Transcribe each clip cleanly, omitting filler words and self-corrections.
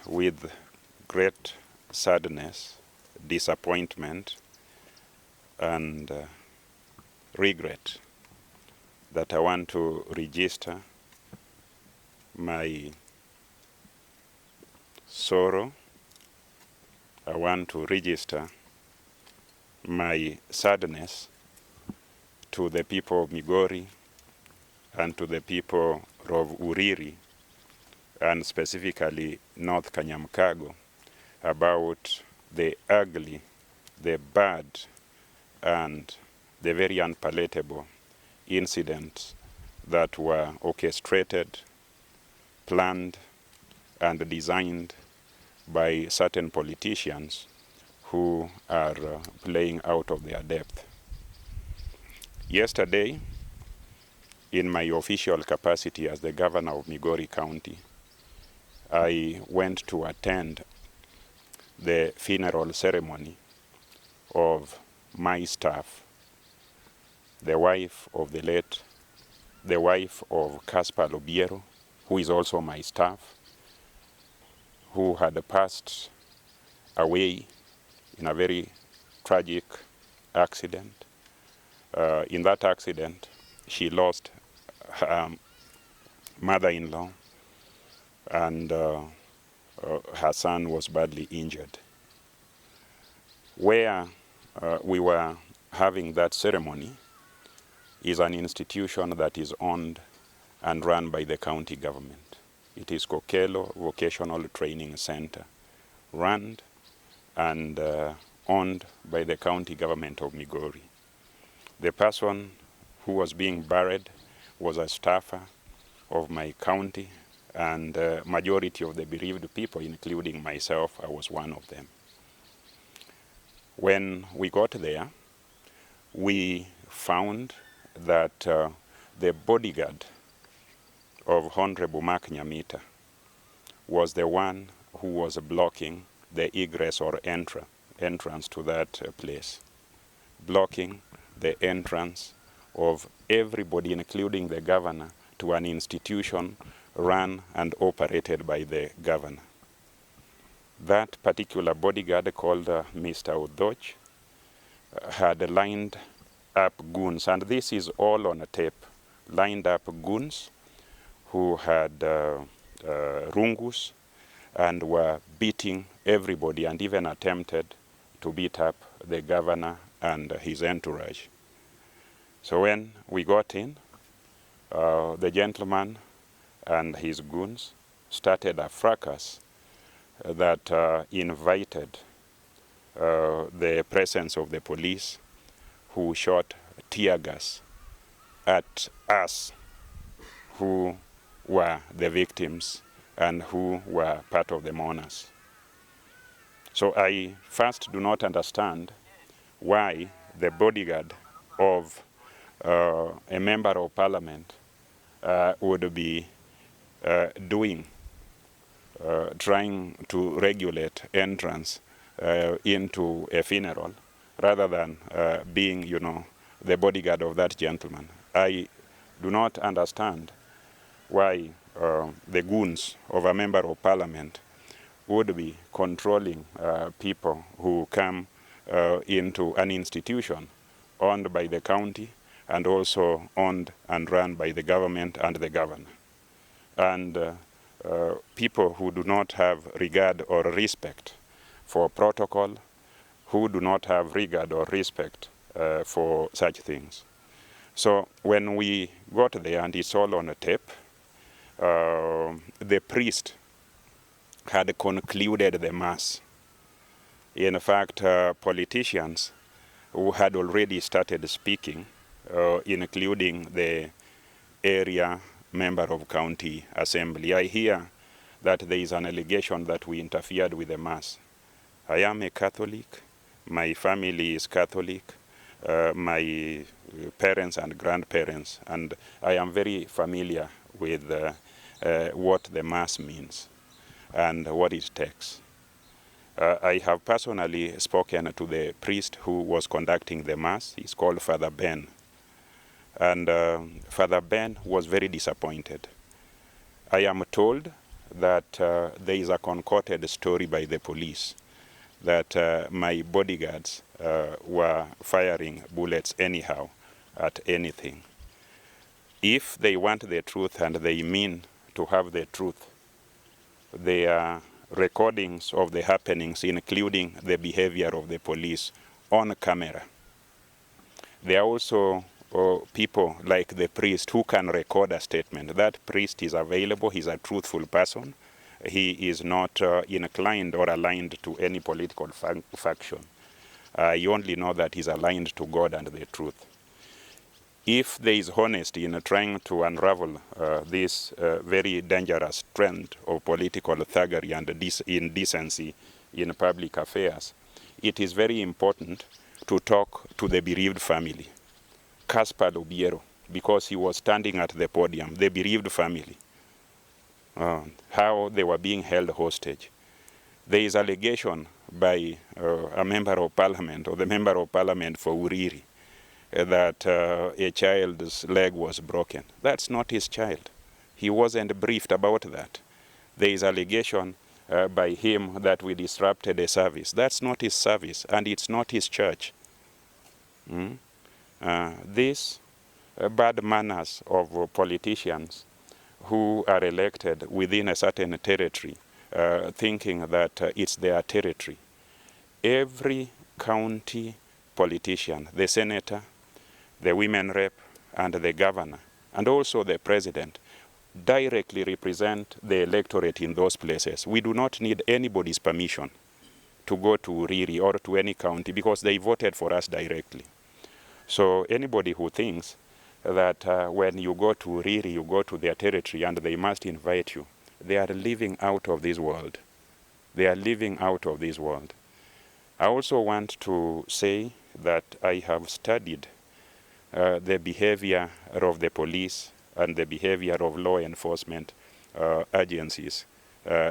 with great sadness, disappointment, and regret that I want to register my sorrow. I want to register my sadness to the people of Migori and to the people of Uriri, and specifically North Kanyamkago, about the ugly, the bad, and the very unpalatable incidents that were orchestrated, planned, and designed by certain politicians who are playing out of their depth. Yesterday, in my official capacity as the governor of Migori County, I went to attend the funeral ceremony of my staff, the wife of Caspar Lobiero, who is also my staff, who had passed away in a very tragic accident. In that accident, she lost her mother-in-law, and her son was badly injured. Where we were having that ceremony is an institution that is owned and run by the county government. It is Ochilo Vocational Training Center, run and owned by the county government of Migori. The person who was being buried was a staffer of my county, and majority of the bereaved people, including myself, I was one of them. When we got there, we found that the bodyguard of Honorable Mark Nyamita was the one who was blocking the egress or entrance to that place, blocking the entrance of everybody, including the governor, to an institution run and operated by the governor. That particular bodyguard, called Mr. Odoch, had lined up goons, and this is all on a tape, lined up goons who had rungus and were beating everybody, and even attempted to beat up the governor and his entourage. So when we got in, the gentleman and his goons started a fracas that invited the presence of the police, who shot tear gas at us, who were the victims and who were part of the mourners. So I first do not understand why the bodyguard of a member of parliament would be trying to regulate entrance into a funeral, rather than being, the bodyguard of that gentleman. I do not understand why the goons of a member of parliament would be controlling people who come into an institution owned by the county and also owned and run by the government and the governor. And people who do not have regard or respect for protocol, who do not have regard or respect for such things. So when we got there, and it's all on a tape, the priest had concluded the mass. In fact, politicians who had already started speaking, including the area member of county assembly. I hear that there is an allegation that we interfered with the mass. I am a Catholic, my family is Catholic, my parents and grandparents, and I am very familiar with what the mass means and what it takes. I have personally spoken to the priest who was conducting the mass. He's called Father Ben. And Father Ben was very disappointed. I am told that there is a concocted story by the police that my bodyguards were firing bullets anyhow at anything. If they want the truth and they mean to have the truth, there are recordings of the happenings, including the behavior of the police, on camera. There are also people like the priest who can record a statement. That priest is available. He's a truthful person. He is not inclined or aligned to any political faction. You only know that he's aligned to God and the truth. If there is honesty in trying to unravel this very dangerous trend of political thuggery and indecency in public affairs, it is very important to talk to the bereaved family. Caspar Lubiero, because he was standing at the podium, the bereaved family, how they were being held hostage. There is allegation by a member of parliament, or the member of parliament for Uriri, that a child's leg was broken. That's not his child. He wasn't briefed about that. There is allegation by him that we disrupted a service. That's not his service, and it's not his church. These bad manners of politicians who are elected within a certain territory, thinking that it's their territory. Every county politician, the senator, the women rep, and the governor, and also the president, directly represent the electorate in those places. We do not need anybody's permission to go to Uriri or to any county because they voted for us directly. So anybody who thinks that when you go to Uriri, you go to their territory and they must invite you, they are living out of this world. They are living out of this world. I also want to say that I have studied the behavior of the police and the behavior of law enforcement agencies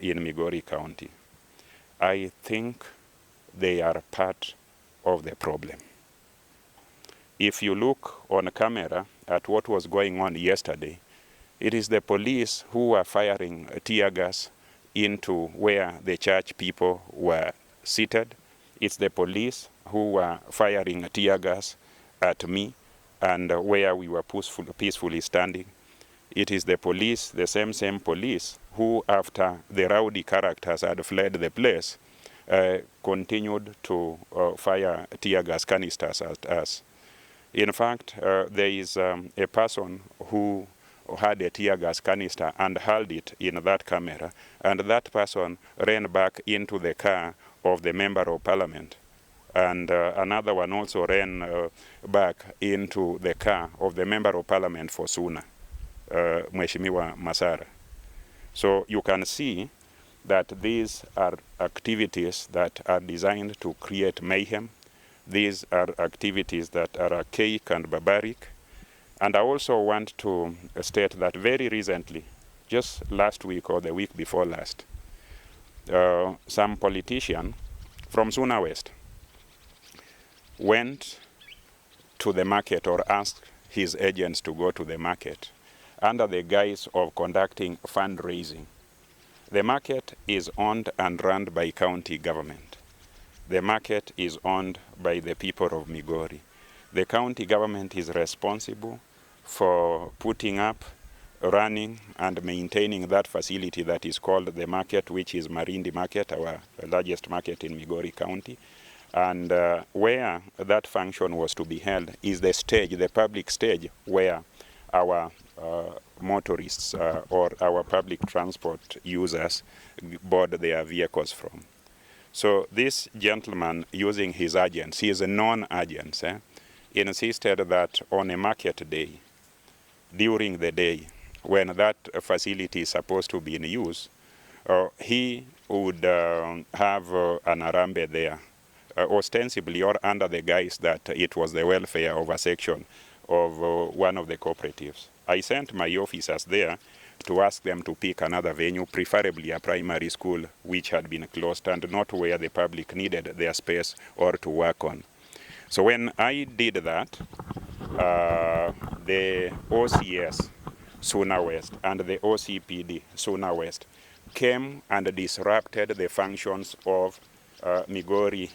in Migori County. I think they are part of the problem. If you look on camera at what was going on yesterday, it is the police who were firing tear gas into where the church people were seated. It's the police who were firing tear gas at me and where we were peacefully standing. It is the police, the same police, who after the rowdy characters had fled the place, continued to fire tear gas canisters at us. In fact, there is a person who had a tear gas canister and held it in that camera, and that person ran back into the car of the member of parliament. And another one also ran back into the car of the member of parliament for Suna, Nyamita Masara. So you can see that these are activities that are designed to create mayhem. These are activities that are archaic and barbaric. And I also want to state that very recently, just last week or the week before last, some politician from Suna West went to the market or asked his agents to go to the market under the guise of conducting fundraising. The market is owned and run by county government. The market is owned by the people of Migori. The county government is responsible for putting up, running, and maintaining that facility that is called the market, which is Marindi Market, our largest market in Migori County. And where that function was to be held is the stage, the public stage, where our motorists or our public transport users board their vehicles from. So this gentleman, using his agents, he is a non-agent, insisted that on a market day, during the day, when that facility is supposed to be in use, he would have an arambe there, ostensibly or under the guise that it was the welfare of a section of one of the cooperatives. I sent my officers there to ask them to pick another venue, preferably a primary school which had been closed and not where the public needed their space or to work on. So when I did that, the OCS Suna West and the OCPD Suna West came and disrupted the functions of Migori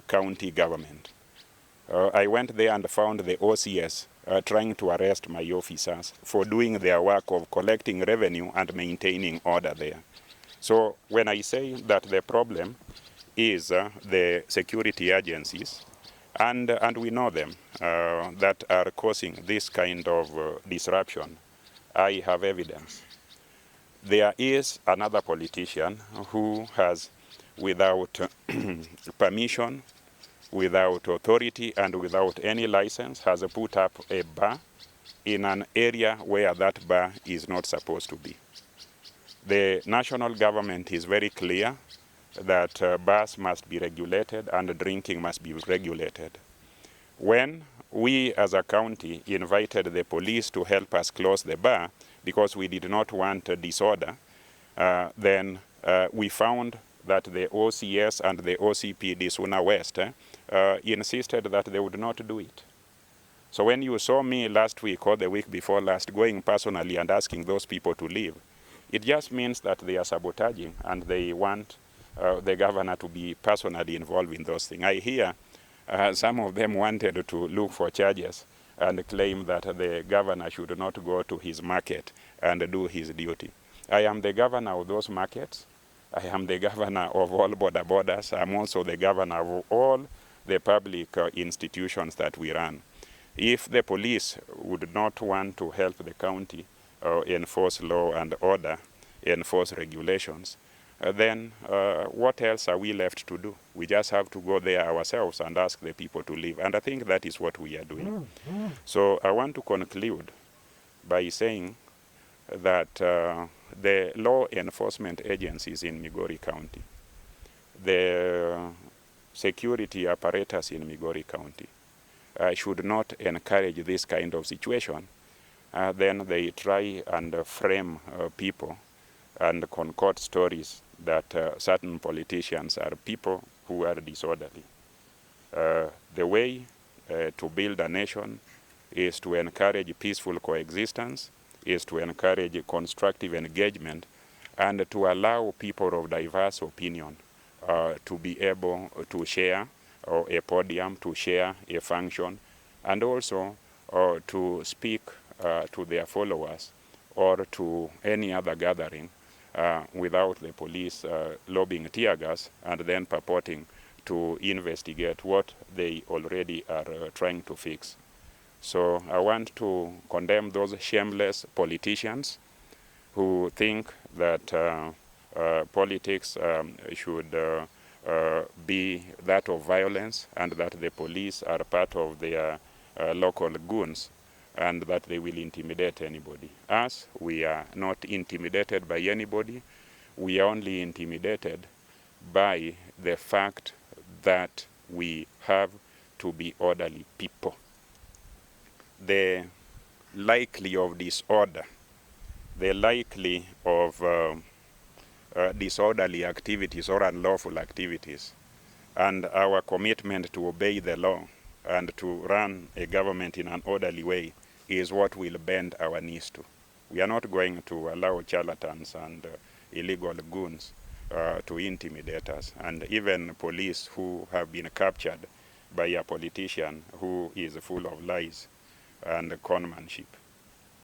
County Government. I went there and found the OCS trying to arrest my officers for doing their work of collecting revenue and maintaining order there. So when I say that the problem is the security agencies, and we know them, that are causing this kind of disruption, I have evidence. There is another politician who has, without permission, without authority, and without any license, has put up a bar in an area where that bar is not supposed to be. The national government is very clear that bars must be regulated and drinking must be regulated. When we as a county invited the police to help us close the bar because we did not want disorder, then we found that the OCS and the OCP Disuna West insisted that they would not do it. So when you saw me last week or the week before last going personally and asking those people to leave, it just means that they are sabotaging and they want the governor to be personally involved in those things. I hear some of them wanted to look for charges and claim that the governor should not go to his market and do his duty. I am the governor of those markets. I am the governor of all borders. I'm also the governor of all the public institutions that we run. If the police would not want to help the county enforce law and order, enforce regulations, then what else are we left to do? We just have to go there ourselves and ask the people to leave. And I think that is what we are doing. So I want to conclude by saying that the law enforcement agencies in Migori County, the security apparatus in Migori County, should not encourage this kind of situation. Then they try and frame people and concoct stories that certain politicians are people who are disorderly. The way to build a nation is to encourage peaceful coexistence, is to encourage constructive engagement, and to allow people of diverse opinion to be able to share a podium, to share a function, and also to speak to their followers or to any other gathering without the police lobbing tear gas and then purporting to investigate what they already are trying to fix. So I want to condemn those shameless politicians who think that politics should be that of violence and that the police are part of their local goons and that they will intimidate anybody. Us, we are not intimidated by anybody. We are only intimidated by the fact that we have to be orderly people. The likely of disorder, the likely of disorderly activities or unlawful activities, and our commitment to obey the law and to run a government in an orderly way is what will bend our knees to. We are not going to allow charlatans and illegal goons to intimidate us, and even police who have been captured by a politician who is full of lies and conmanship.